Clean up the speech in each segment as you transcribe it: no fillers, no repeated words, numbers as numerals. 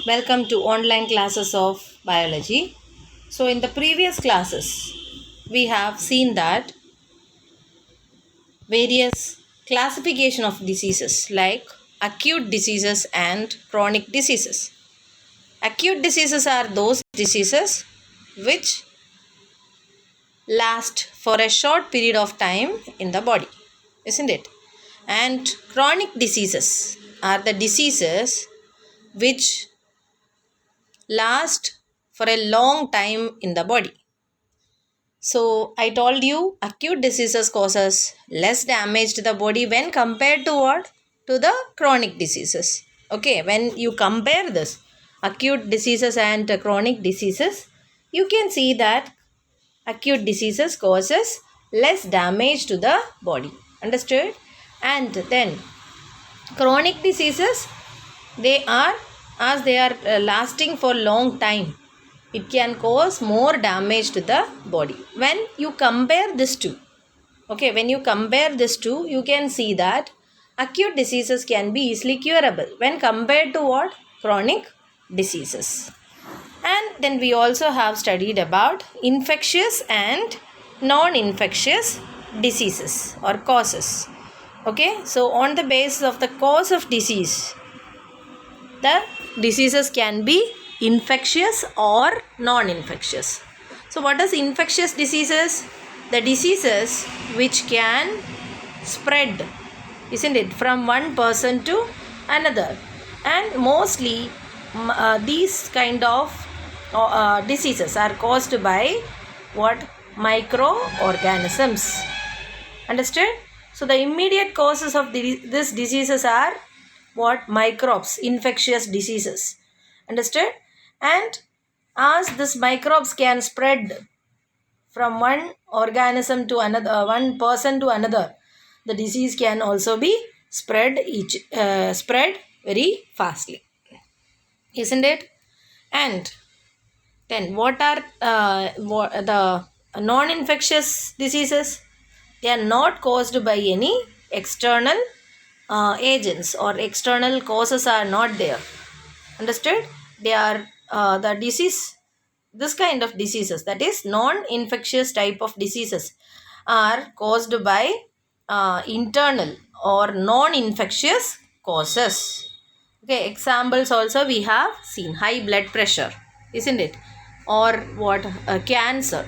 Welcome to online classes of biology. So in the previous classes we have seen that various classification of diseases like acute diseases and chronic diseases. Acute diseases are those diseases which last for a short period of time in the body, isn't it? And chronic diseases are the diseases which last for a long time in the body. So I told you acute diseases causes less damage to the body when compared to what? To the chronic diseases. Okay, when you compare this acute diseases and chronic diseases, you can see that acute diseases causes less damage to the body. Understood? And then chronic diseases, they are as they are lasting for long time, it can cause more damage to the body. When you compare this two, okay, when you compare this two, you can see that acute diseases can be easily curable when compared to what? Chronic diseases. And then we also have studied about infectious and non-infectious diseases or causes. Okay, so on the basis of the cause of disease, the diseases can be infectious or non-infectious. So what is infectious diseases? The diseases which can spread, isn't it, from one person to another. And mostly these kind of diseases are caused by what? Microorganisms. Understood? So the immediate causes of these diseases are what? Microbes, infectious diseases. Understood? And as this microbes can spread from one organism to another, one person to another, the disease can also be spread very fastly, isn't it? And then what are the non-infectious diseases? They are not caused by any external agents, or external causes are not there. Understood? They are the disease, this kind of diseases, that is non-infectious type of diseases, are caused by internal or non-infectious causes. Okay, examples also we have seen: high blood pressure, isn't it? Or what? Cancer,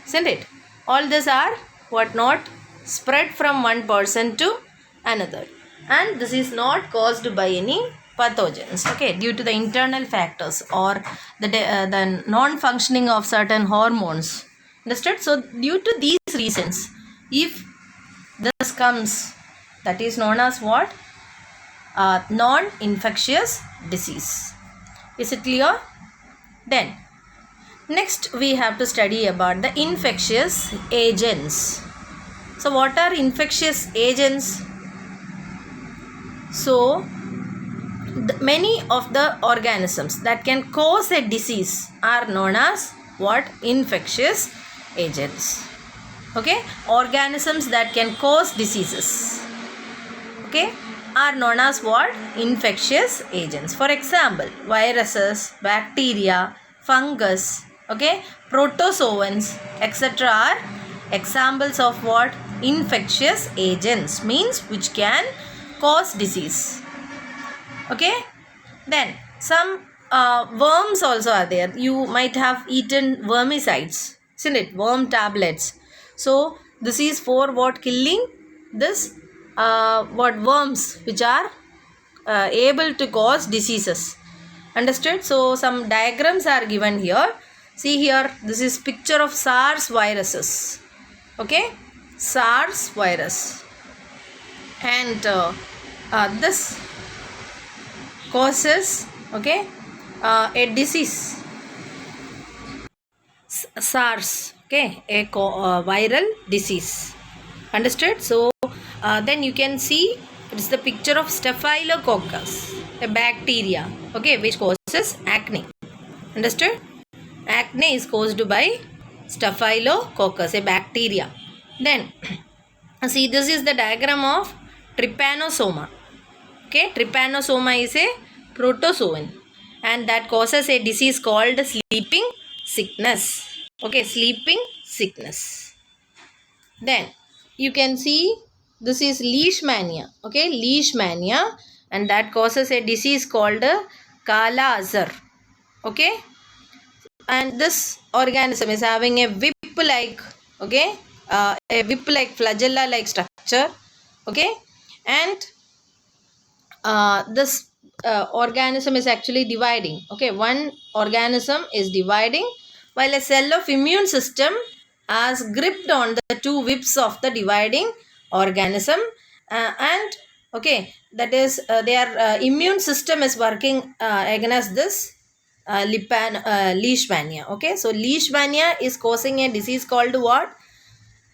isn't it? All these are what? Not spread from one person to another, and this is not caused by any pathogens, okay, due to the internal factors or the non-functioning of certain hormones. Understood? So due to these reasons, if this comes, that is known as what? Non-infectious disease. Is it clear? Then next we have to study about the infectious agents. So what are infectious agents? So many of the organisms that can cause a disease are known as what? Infectious agents. Okay, organisms that can cause diseases, okay, are known as what? Infectious agents. For example, viruses, bacteria, fungus, okay, protozoans, etc. are examples of what? Infectious agents, means which can cause disease. Okay, then some worms also are there. You might have eaten vermicides, isn't it? Worm tablets. So this is for what? Killing this what? Worms which are able to cause diseases. Understood? So some diagrams are given here. See here, this is picture of SARS viruses. Okay, SARS virus, and this causes, okay, a disease, SARS, okay, a viral disease. Understood? So then you can see it is the picture of Staphylococcus, a bacteria, okay, which causes acne. Understood? Acne is caused by Staphylococcus, a bacteria. Then see, this is the diagram of Trypanosoma. Okay, Trypanosoma is a protozoan, and that causes a disease called sleeping sickness. Okay, sleeping sickness. Then you can see this is leishmania. Okay, leishmania, and that causes a disease called Kala Azar. Okay, and this organism is having a whip-like, okay, a whip-like flagella-like structure. Okay, and this organism is actually dividing. Okay, one organism is dividing while a cell of immune system has gripped on the two whips of the dividing organism, and okay, that is their immune system is working against this leishmania. Okay, so leishmania is causing a disease called what?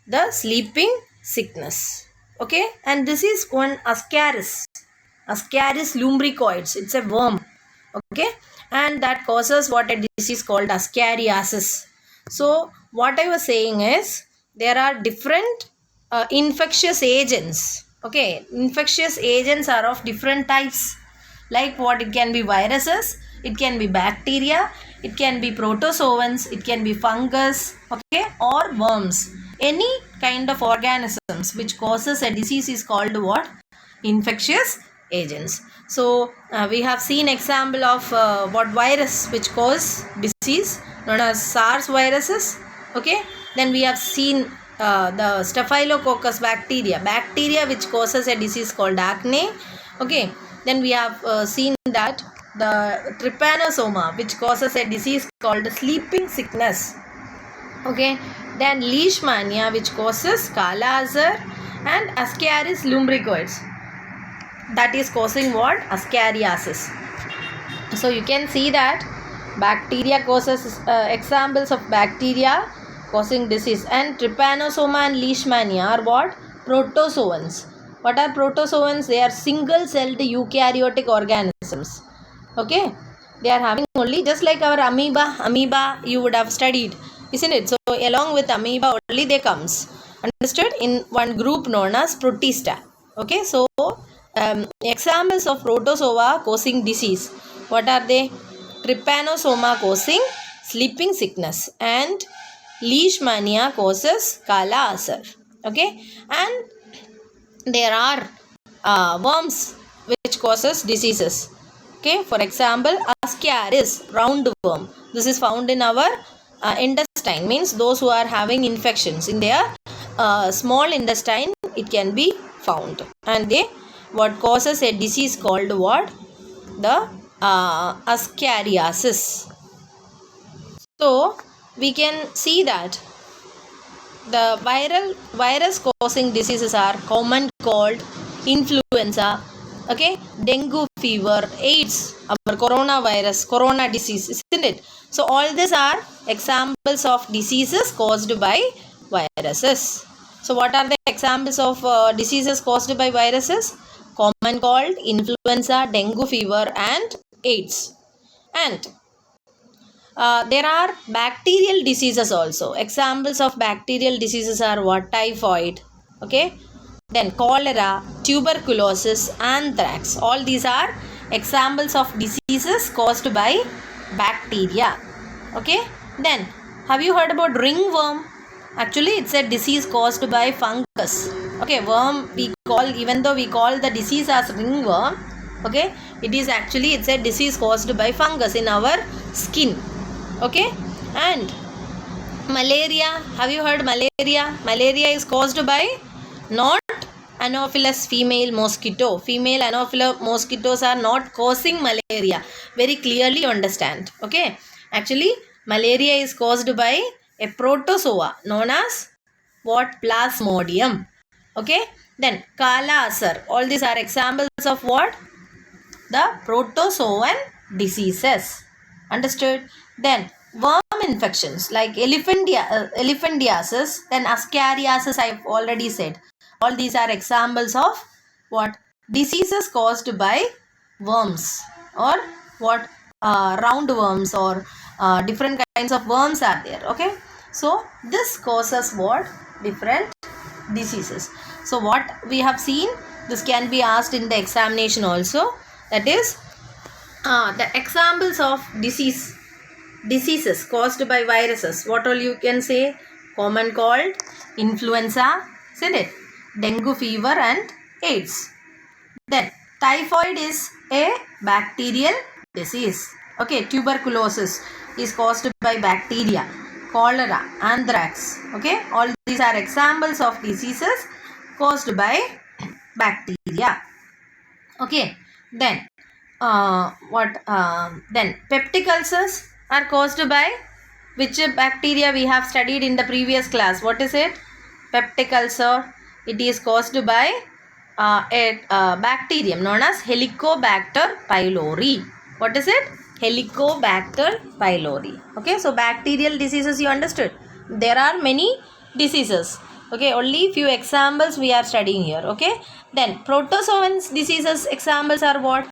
The sleeping sickness. Okay, and this is one Ascaris lumbricoids. It's a worm. Okay, and that causes what a disease called ascariasis. So what I was saying is there are different infectious agents. Okay, infectious agents are of different types. Like what? It can be viruses, it can be bacteria, it can be protozoans, it can be fungus, okay, or worms. Any kind of organisms which causes a disease is called what? Infectious agents. So we have seen example of what virus which cause disease known as SARS viruses. Okay, then we have seen the staphylococcus bacteria which causes a disease called acne. Okay, then we have seen that the trypanosoma which causes a disease called sleeping sickness. Okay, then leishmania which causes Kala Azar, and Ascaris lumbricoids that is causing what? Ascariasis. So you can see that bacteria causes examples of bacteria causing disease, and trypanosoma and leishmania are what? Protozoans. What are protozoans? They are single celled eukaryotic organisms. Okay, they are having only, just like our amoeba you would have studied, isn't it? So along with amoeba only they comes, understood, in one group known as protista. Okay, so examples of protozoa causing disease, what are they? Trypanosoma causing sleeping sickness, and leishmania causes Kala Azar. Okay, and there are worms which causes diseases. Okay, for example, Ascaris roundworm. This is found in our intestine, means those who are having infections in their small intestine, it can be found, and they what causes a disease called what? The ascariasis. So we can see that the virus causing diseases are common cold, influenza, okay, dengue fever, AIDS, our corona disease, isn't it? So all these are examples of diseases caused by viruses. So what are the examples of diseases caused by viruses? Common cold, influenza, dengue fever, and AIDS. And there are bacterial diseases also. Examples of bacterial diseases are what? Typhoid, okay, then cholera, tuberculosis, anthrax. All these are examples of diseases caused by bacteria. Okay, then have you heard about ringworm? Actually, it's a disease caused by fungus. Okay, worm we call, even though we call the disease as ringworm, okay, it is actually, it's a disease caused by fungus in our skin. Okay, and malaria, have you heard malaria? Malaria is caused by not Anopheles female mosquito. Female Anopheles mosquitoes are not causing malaria. Very clearly understand. Okay, actually malaria is caused by a protozoa known as what? Plasmodium. Okay, then Kala Azar. All these are examples of what? The protozoan diseases. Understood? Then worm infections like elephantiasis, then ascariasis, I have already said. All these are examples of what? Diseases caused by worms, or what? Roundworms, or different kinds of worms are there. Okay, so this causes what? Different diseases. So what we have seen, this can be asked in the examination also, that is The examples of diseases caused by viruses. What all you can say? Common cold, influenza, isn't it? Dengue fever and AIDS. Then typhoid is a bacterial disease. Okay, tuberculosis is caused by bacteria. Cholera, anthrax. Okay, all these are examples of diseases caused by bacteria. Okay, then then peptic ulcers are caused by which bacteria we have studied in the previous class. What is it? Peptic ulcer. It is caused by a bacterium known as Helicobacter pylori. What is it? Helicobacter pylori. Okay, so bacterial diseases you understood. There are many diseases. Okay, only few examples we are studying here. Okay, then protozoans diseases examples are what?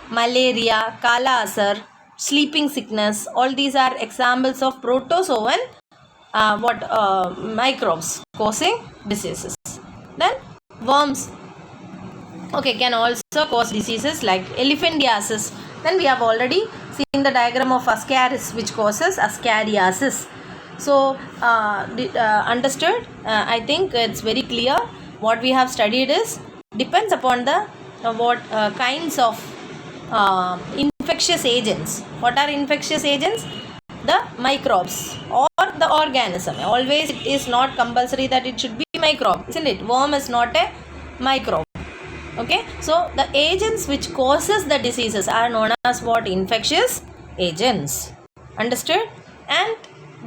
Malaria, Kala Asar, sleeping sickness. All these are examples of protozoan microbes causing diseases. Then worms, okay, can also cause diseases like elephantiasis. Then we have already seen the diagram of ascaris, which causes ascariasis. So understood? I think it's very clear. What we have studied is depends upon the what kinds of infectious agents. What are infectious agents? The microbes or the organism. Always it is not compulsory that it should be microbe, isn't it? Worm is not a microbe. Okay, so the agents which causes the diseases are known as what? Infectious agents. Understood? And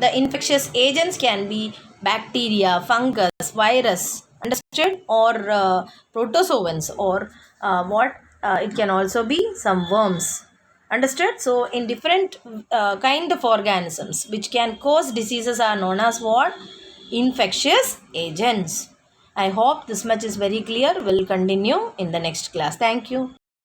the infectious agents can be bacteria, fungus, virus. Understood? Or protozoans, or it can also be some worms. Understood? So in different kind of organisms which can cause diseases are known as what? Infectious agents. I hope this much is very clear. We'll continue in the next class. Thank you.